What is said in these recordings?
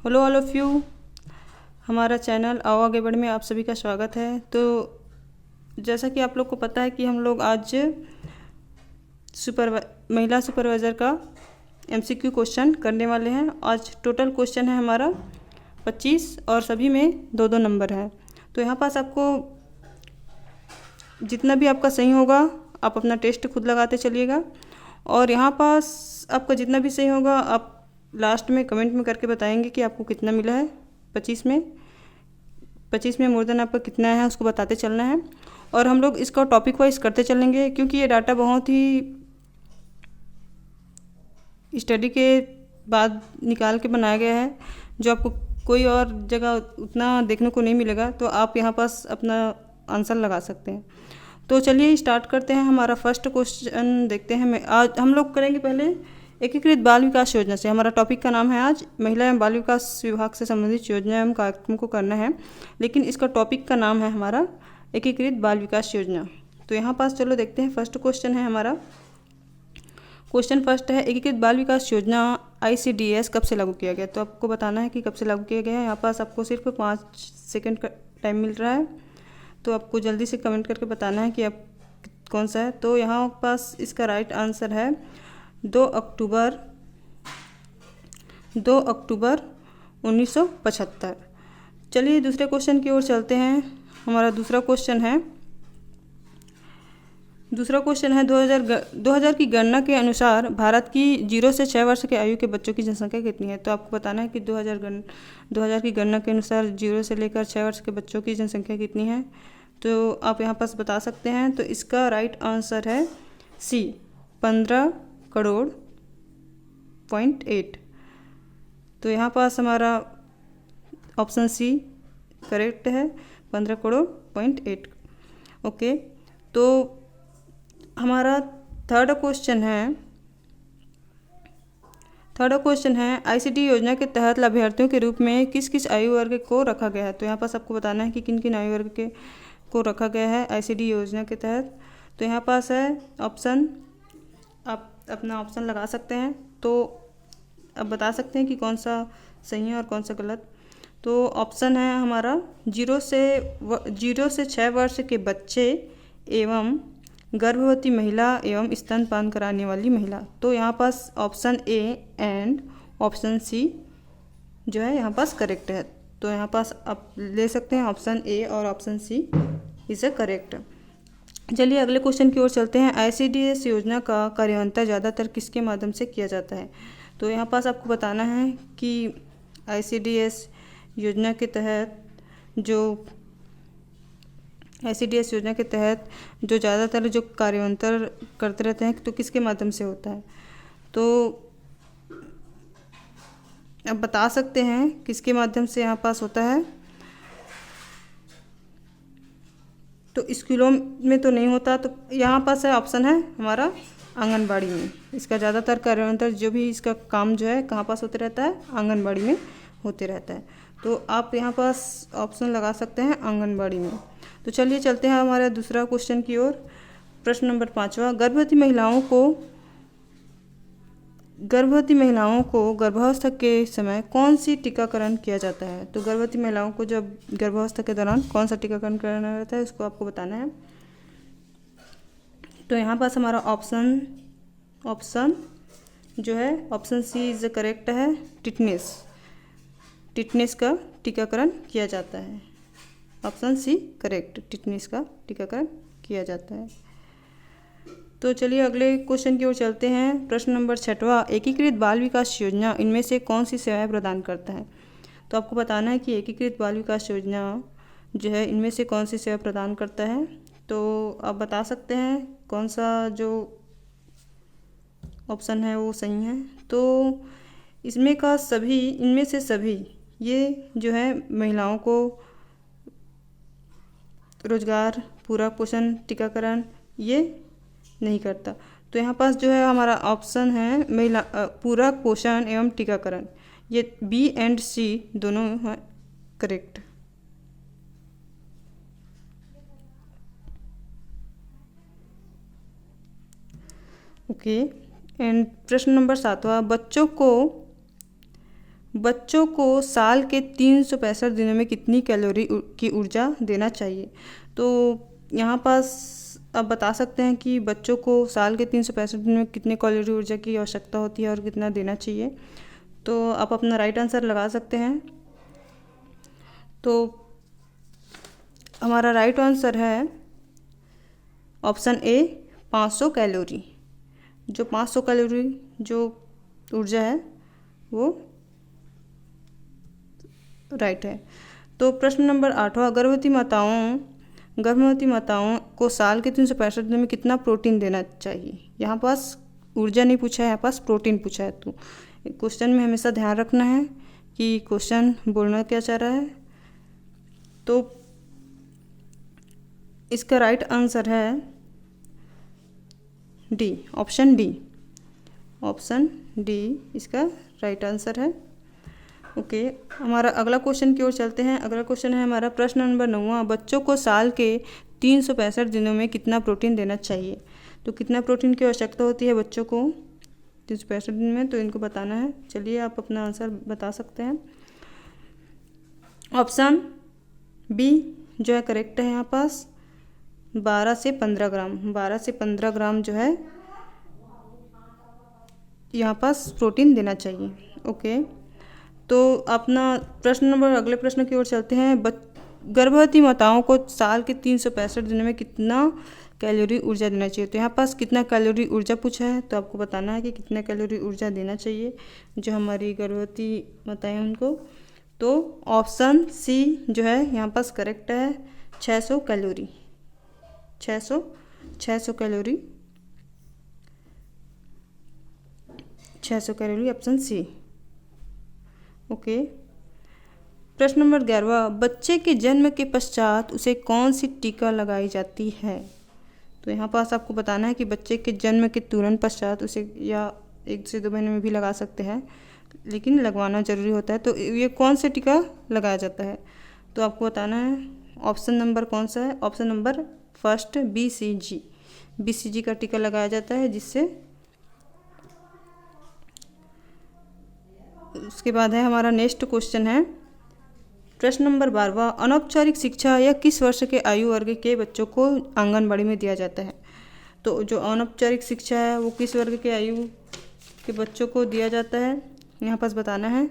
Hello all of you. हमारा channel आओ आगे बढ़ में आप सभी का स्वागत है। तो जैसा कि आप लोग को पता है कि हम लोग आज महिला सुपरवाइज़र का एमसीक्यू क्वेश्चन करने वाले हैं। आज टोटल क्वेश्चन है हमारा 25 और सभी में 2-2 नंबर है। तो यहाँ पास आपको जितना भी आपका सही होगा आप अपना टेस्ट खुद लगाते चलिएगा, और यहाँ पास आपका जितना भी सही होगा आप लास्ट में कमेंट में करके बताएंगे कि आपको कितना मिला है। 25 में मोर देन आपका कितना है उसको बताते चलना है, और हम लोग इसका टॉपिक वाइज करते चलेंगे क्योंकि ये डाटा बहुत ही स्टडी के बाद निकाल के बनाया गया है, जो आपको कोई और जगह उतना देखने को नहीं मिलेगा। तो आप यहाँ पास अपना आंसर लगा सकते हैं। तो चलिए स्टार्ट करते हैं। हमारा फर्स्ट क्वेश्चन देखते हैं। आज हम लोग करेंगे पहले एकीकृत बाल विकास योजना से। हमारा टॉपिक का नाम है आज महिला एवं बाल विकास विभाग से संबंधित योजना एवं कार्यक्रम को करना है, लेकिन इसका टॉपिक का नाम है हमारा एकीकृत बाल विकास योजना। तो यहाँ पास चलो देखते हैं। फर्स्ट क्वेश्चन है हमारा, क्वेश्चन फर्स्ट है एकीकृत बाल विकास योजना ICDS कब से लागू किया गया। तो आपको बताना है कि कब से लागू किया गया है। यहाँ पास आपको सिर्फ 5 सेकंड का टाइम मिल रहा है, तो आपको जल्दी से कमेंट करके बताना है कि आप कौन सा है। तो यहाँ पास इसका राइट आंसर है 2 अक्टूबर 1975। चलिए दूसरे क्वेश्चन की ओर चलते हैं। हमारा दूसरा क्वेश्चन है 2000 की गणना के अनुसार भारत की 0 से 6 वर्ष के आयु के बच्चों की जनसंख्या कितनी है। तो आपको बताना है कि 2000 की गणना के अनुसार 0 से लेकर 6 वर्ष के बच्चों की जनसंख्या कितनी है। तो आप यहाँ पास बता सकते हैं। तो इसका राइट आंसर है सी 15.8। तो यहाँ पास हमारा ऑप्शन सी करेक्ट है, 15.8। ओके, तो हमारा थर्ड क्वेश्चन है ICT योजना के तहत लाभार्थियों के रूप में किस किस आयु वर्ग को रखा गया है। तो यहाँ पास आपको बताना है कि किन किन आयु वर्ग को रखा गया है ICT योजना के तहत। तो यहाँ पास है ऑप्शन, आप अपना ऑप्शन लगा सकते हैं। तो अब बता सकते हैं कि कौन सा सही है और कौन सा गलत। तो ऑप्शन है हमारा 0 से 6 वर्ष के बच्चे एवं गर्भवती महिला एवं स्तनपान कराने वाली महिला। तो यहाँ पास option A and option C जो है यहाँ पास करेक्ट है। तो यहाँ पास आप ले सकते हैं ऑप्शन ए और ऑप्शन सी इज़ करेक्ट। चलिए अगले क्वेश्चन की ओर चलते हैं। ICDS योजना का कार्यान्वयन ज़्यादातर किसके माध्यम से किया जाता है। तो यहाँ पास आपको बताना है कि ICDS योजना के तहत जो ज़्यादातर जो कार्यान्वयन करते रहते हैं तो किसके माध्यम से होता है। तो अब बता सकते हैं किसके माध्यम से यहाँ पास होता है। तो स्कूलों में तो नहीं होता, तो यहाँ पास है ऑप्शन है हमारा आंगनबाड़ी में। इसका ज़्यादातर कार्यान्वयन जो भी इसका काम जो है कहाँ पास होते रहता है, आंगनबाड़ी में होते रहता है। तो आप यहाँ पास ऑप्शन लगा सकते हैं आंगनबाड़ी में। तो चलिए चलते हैं हमारे दूसरा क्वेश्चन की ओर। प्रश्न नंबर 5वां, गर्भवती महिलाओं को गर्भावस्था के समय कौन सी टीकाकरण किया जाता है। तो गर्भवती महिलाओं को जब गर्भावस्था के दौरान कौन सा टीकाकरण करना रहता है उसको आपको बताना है। तो यहाँ पास हमारा ऑप्शन जो है ऑप्शन सी इज करेक्ट है, टिटनेस का टीकाकरण किया जाता है। ऑप्शन सी करेक्ट, टिटनेस का टीकाकरण किया जाता है। तो चलिए अगले क्वेश्चन की ओर चलते हैं। प्रश्न नंबर 6वां, एकीकृत बाल विकास योजना इनमें से कौन सी सेवाएं प्रदान करता है। तो आपको बताना है कि एकीकृत बाल विकास योजना जो है इनमें से कौन सी सेवा प्रदान करता है। तो आप बता सकते हैं कौन सा जो ऑप्शन है वो सही है। तो इनमें से सभी ये जो है महिलाओं को रोजगार, पूरक पोषण टीकाकरण ये नहीं करता। तो यहाँ पास जो है हमारा ऑप्शन है महिला पूरक पोषण एवं टीकाकरण, ये बी एंड सी दोनों है करेक्ट। ओके, एंड प्रश्न नंबर 7वां, बच्चों को साल के 365 दिनों में कितनी कैलोरी की ऊर्जा देना चाहिए। तो यहाँ पास आप बता सकते हैं कि बच्चों को साल के 365 दिन में कितने कैलोरी ऊर्जा की आवश्यकता होती है और कितना देना चाहिए। तो आप अपना राइट आंसर लगा सकते हैं। तो हमारा राइट आंसर है ऑप्शन ए 500 कैलोरी। जो 500 कैलोरी जो ऊर्जा है वो राइट है। तो प्रश्न नंबर 8वां, गर्भवती माताओं को साल के 365 दिन में कितना प्रोटीन देना चाहिए। यहाँ पास ऊर्जा नहीं पूछा है, यहाँ पास प्रोटीन पूछा है। तो क्वेश्चन में हमेशा ध्यान रखना है कि क्वेश्चन बोलना क्या चाह रहा है। तो इसका राइट आंसर है D, option D. Option D इसका राइट आंसर है। ओके, हमारा अगला क्वेश्चन की ओर चलते हैं। अगला क्वेश्चन है हमारा प्रश्न नंबर 9वां, बच्चों को साल के 365 दिनों में कितना प्रोटीन देना चाहिए। तो कितना प्रोटीन की आवश्यकता होती है बच्चों को 365 दिन में, तो इनको बताना है। चलिए आप अपना आंसर बता सकते हैं। ऑप्शन बी जो है करेक्ट है। यहाँ पास 12 से 15 ग्राम, 12 से 15 ग्राम जो है यहाँ पास प्रोटीन देना चाहिए। ओके, तो अपना प्रश्न नंबर अगले प्रश्न की ओर चलते हैं। गर्भवती माताओं को साल के 365 दिनों में कितना कैलोरी ऊर्जा देना चाहिए। तो यहाँ पास कितना कैलोरी ऊर्जा पूछा है, तो आपको बताना है कि कितना कैलोरी ऊर्जा देना चाहिए जो हमारी गर्भवती माताएं उनको। तो ऑप्शन सी जो है यहाँ पास करेक्ट है, 600 calorie. 600 calorie, 600 calorie, option C. Okay, प्रश्न नंबर 11वां, बच्चे के जन्म के पश्चात उसे कौन सी टीका लगाई जाती है। तो यहाँ पास आपको बताना है कि बच्चे के जन्म के तुरंत पश्चात उसे, या 1 से 2 महीने में भी लगा सकते हैं, लेकिन लगवाना ज़रूरी होता है। तो ये कौन सा टीका लगाया जाता है, तो आपको बताना है। ऑप्शन नंबर कौन सा है, ऑप्शन नंबर फर्स्ट BCG का टीका लगाया जाता है, जिससे उसके बाद है हमारा नेक्स्ट क्वेश्चन है प्रश्न नंबर 12वां, अनौपचारिक शिक्षा या किस वर्ष के आयु वर्ग के बच्चों को आंगनबाड़ी में दिया जाता है। तो जो अनौपचारिक शिक्षा है वो किस वर्ग के आयु के बच्चों को दिया जाता है, यहाँ पास बताना है।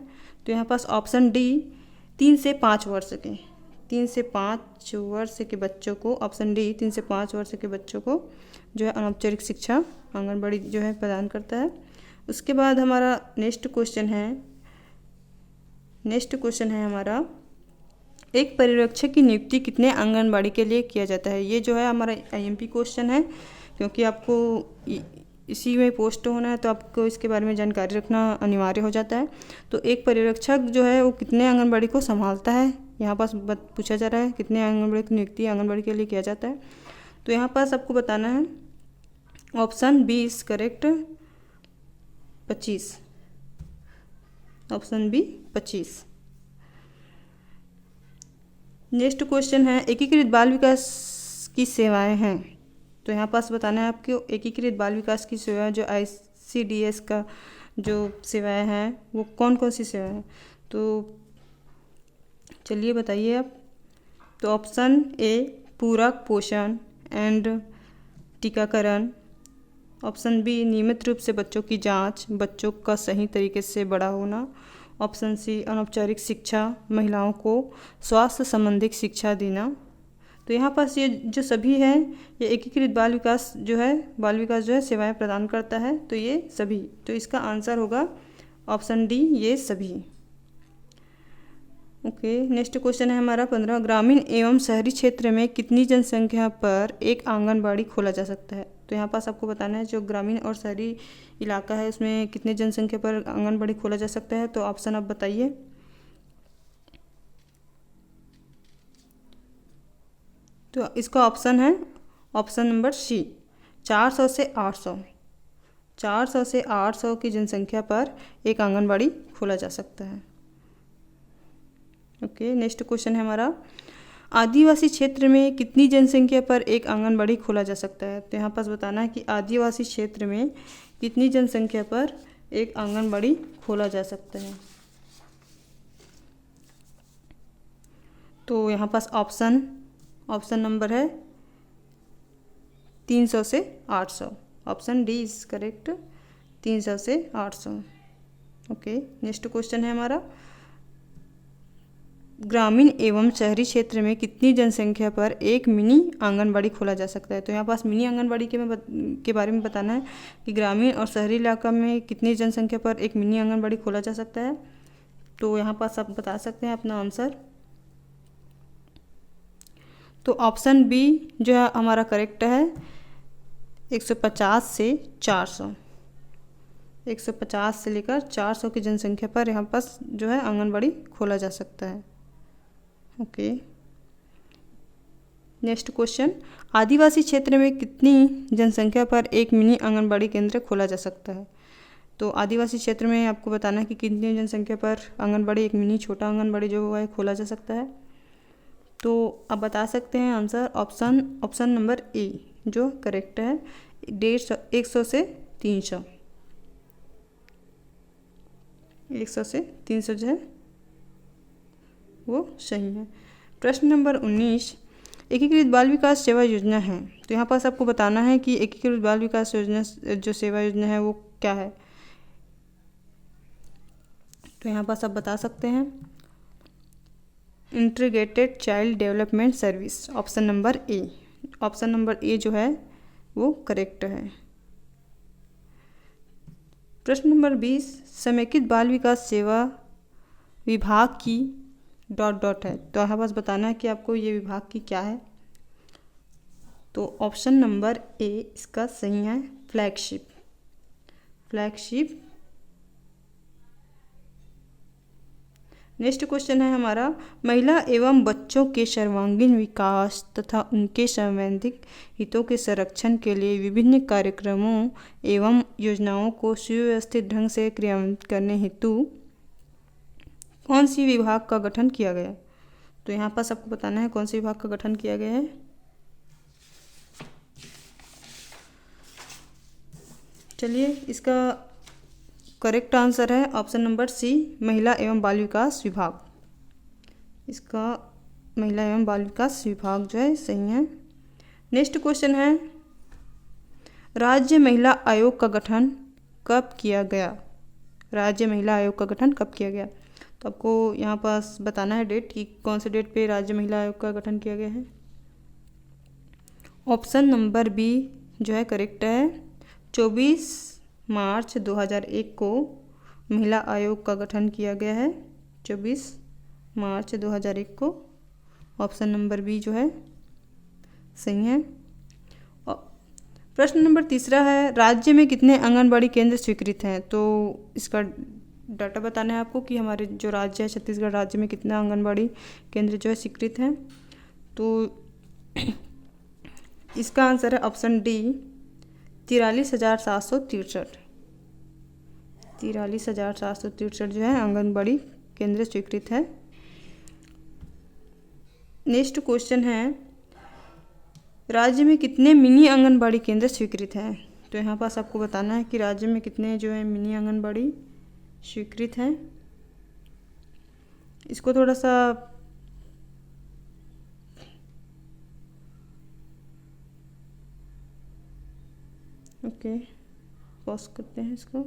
तो यहाँ पास ऑप्शन डी 3 से 5 वर्ष के, 3 से 5 वर्ष के बच्चों को, ऑप्शन डी 3 से 5 वर्ष के बच्चों को जो है अनौपचारिक शिक्षा आंगनबाड़ी जो है प्रदान करता है। उसके बाद हमारा नेक्स्ट क्वेश्चन है हमारा, एक पर्यवेक्षक की नियुक्ति कितने आंगनबाड़ी के लिए किया जाता है। ये जो है हमारा IMP क्वेश्चन है, क्योंकि आपको इसी में पोस्ट होना है तो आपको इसके बारे में जानकारी रखना अनिवार्य हो जाता है। तो एक पर्यवेक्षक जो है वो कितने आंगनबाड़ी को संभालता है, यहाँ पास पूछा जा रहा है कितने आंगनबाड़ी की नियुक्ति आंगनबाड़ी के लिए किया जाता है। तो यहाँ पास आपको बताना है option B is correct, 25। Option B 25। Next question है एकीकृत बाल विकास की सेवाएं हैं। तो यहाँ पास बताना है आपको एकीकृत बाल विकास की सेवाएं जो ICDS का जो सेवाएं हैं वो कौन कौन सी सेवाएं हैं। तो चलिए बताइए आप। तो ऑप्शन ए पूरक पोषण एंड टीकाकरण, ऑप्शन बी नियमित रूप से बच्चों की जांच, बच्चों का सही तरीके से बड़ा होना, ऑप्शन सी अनौपचारिक शिक्षा, महिलाओं को स्वास्थ्य संबंधी शिक्षा देना। तो यहाँ पास ये जो सभी हैं ये एकीकृत बाल विकास जो है सेवाएं प्रदान करता है। तो ये सभी, तो इसका आंसर होगा ऑप्शन डी, ये सभी। ओके, नेक्स्ट क्वेश्चन है हमारा 15, ग्रामीण एवं शहरी क्षेत्र में कितनी जनसंख्या पर एक आंगनबाड़ी खोला जा सकता है। तो यहाँ पास आपको बताना है जो ग्रामीण और शहरी इलाका है उसमें कितने जनसंख्या पर आंगनबाड़ी खोला जा सकता है। तो ऑप्शन आप बताइए। तो इसका ऑप्शन है ऑप्शन नंबर सी, 400 से 800। 400 से 800 की जनसंख्या पर एक आंगनबाड़ी खोला जा सकता है। ओके, नेक्स्ट क्वेश्चन है हमारा, आदिवासी क्षेत्र में कितनी जनसंख्या पर एक आंगनबाड़ी खोला जा सकता है। तो यहाँ पास बताना है कि आदिवासी क्षेत्र में कितनी जनसंख्या पर एक आंगनबाड़ी खोला जा सकता है। तो यहाँ पास ऑप्शन नंबर है 300 से 800। ऑप्शन डी इज करेक्ट, 300 से 800। ओके, नेक्स्ट क्वेश्चन है हमारा, ग्रामीण एवं शहरी क्षेत्र में कितनी जनसंख्या पर एक मिनी आंगनबाड़ी खोला जा सकता है। तो यहाँ पास मिनी आंगनबाड़ी के बारे में बताना है कि ग्रामीण और शहरी इलाका में कितनी जनसंख्या पर एक मिनी आंगनबाड़ी खोला जा सकता है। तो यहाँ पास आप बता सकते हैं अपना आंसर। तो ऑप्शन बी जो है हमारा करेक्ट है, 150 से 400। 150 से लेकर 400 की जनसंख्या पर यहाँ पास जो है आंगनबाड़ी खोला जा सकता है। ओके, नेक्स्ट क्वेश्चन, आदिवासी क्षेत्र में कितनी जनसंख्या पर एक मिनी आंगनबाड़ी केंद्र खोला जा सकता है। तो आदिवासी क्षेत्र में आपको बताना है कि कितनी जनसंख्या पर आंगनबाड़ी, एक मिनी छोटा आंगनबाड़ी जो है खोला जा सकता है। तो आप बता सकते हैं आंसर ऑप्शन नंबर ए जो करेक्ट है, 100 से 300। 100 से 300 जो है वो सही है। प्रश्न नंबर 19, एकीकृत बाल विकास सेवा योजना है। तो यहाँ पास आपको बताना है कि एकीकृत बाल विकास योजना जो सेवा योजना है वो क्या है। तो यहाँ पास आप बता सकते हैं integrated child development service, option number A. Option number A जो है वो करेक्ट है। प्रश्न नंबर 20, समेकित बाल विकास सेवा विभाग की ... है। तो यहाँ पास बताना है कि आपको ये विभाग की क्या है। तो ऑप्शन नंबर ए इसका सही है, फ्लैगशिप। नेक्स्ट क्वेश्चन है हमारा, महिला एवं बच्चों के सर्वांगीण विकास तथा उनके संवैधानिक हितों के संरक्षण के लिए विभिन्न कार्यक्रमों एवं योजनाओं को सुव्यवस्थित ढंग से क्रियान्वित करने हेतु कौन सी विभाग का गठन किया गया। तो यहाँ पास आपको बताना है कौन से विभाग का गठन किया गया है। चलिए, इसका करेक्ट आंसर है ऑप्शन नंबर सी, महिला एवं बाल विकास विभाग। इसका महिला एवं बाल विकास विभाग जो है सही है। नेक्स्ट क्वेश्चन है, राज्य महिला आयोग का गठन कब किया गया। राज्य महिला आयोग का गठन कब किया गया। तो आपको यहाँ पास बताना है डेट कि कौन से डेट पे राज्य महिला आयोग का गठन किया गया है। ऑप्शन नंबर बी जो है करेक्ट है, 24 मार्च 2001 को महिला आयोग का गठन किया गया है। 24 मार्च 2001 को ऑप्शन नंबर बी जो है सही है। प्रश्न नंबर 3 है, राज्य में कितने आंगनबाड़ी केंद्र स्वीकृत हैं। तो इसका डाटा बताना है आपको कि हमारे जो राज्य है छत्तीसगढ़ राज्य में कितना आंगनबाड़ी केंद्र जो है स्वीकृत हैं। तो इसका आंसर है ऑप्शन डी, 43,763। 43,763 जो है आंगनबाड़ी केंद्र स्वीकृत है। नेक्स्ट क्वेश्चन है, राज्य में कितने मिनी आंगनबाड़ी केंद्र स्वीकृत हैं। तो यहाँ पास आपको बताना है कि राज्य में कितने जो है मिनी आंगनबाड़ी स्वीकृत हैं। इसको थोड़ा सा ओके पॉज करते हैं इसको।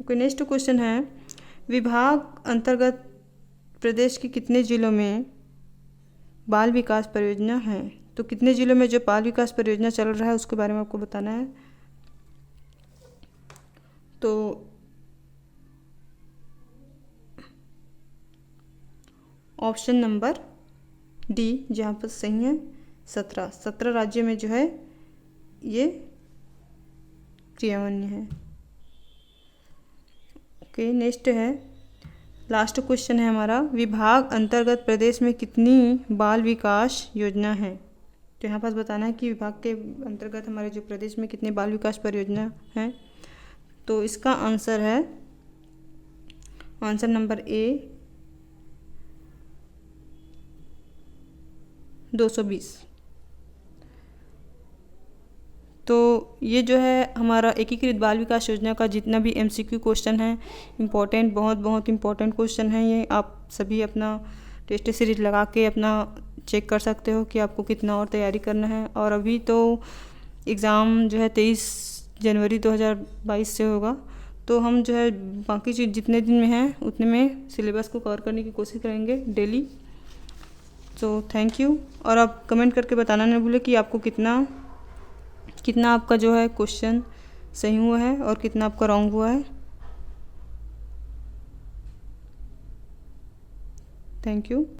ओके, नेक्स्ट क्वेश्चन है, विभाग अंतर्गत प्रदेश के कितने जिलों में बाल विकास परियोजना है। तो कितने जिलों में जो बाल विकास परियोजना चल रहा है उसके बारे में आपको बताना है। तो ऑप्शन नंबर डी जहाँ पर सही है, 17 राज्यों में जो है ये क्रियान्वयन है। ओके, नेक्स्ट है, लास्ट क्वेश्चन है हमारा, विभाग अंतर्गत प्रदेश में कितनी बाल विकास योजना है। तो यहाँ पास बताना है कि विभाग के अंतर्गत हमारे जो प्रदेश में कितने बाल विकास परियोजना हैं। तो इसका आंसर है आंसर नंबर ए, 220। तो ये जो है हमारा एकीकृत बाल विकास योजना का जितना भी MCQ क्वेश्चन है, इम्पोर्टेंट, बहुत बहुत इम्पोर्टेंट क्वेश्चन है ये। आप सभी अपना टेस्ट सीरीज लगा के अपना चेक कर सकते हो कि आपको कितना और तैयारी करना है। और अभी तो एग्ज़ाम जो है 23 जनवरी 2022 से होगा, तो हम जो है बाकी चीज़ जितने दिन में हैं उतने में सिलेबस को कवर करने की कोशिश करेंगे डेली। तो थैंक यू। और आप कमेंट करके बताना नहीं भूले कि आपको कितना आपका जो है क्वेश्चन सही हुआ है और कितना आपका रॉन्ग हुआ है। Thank you.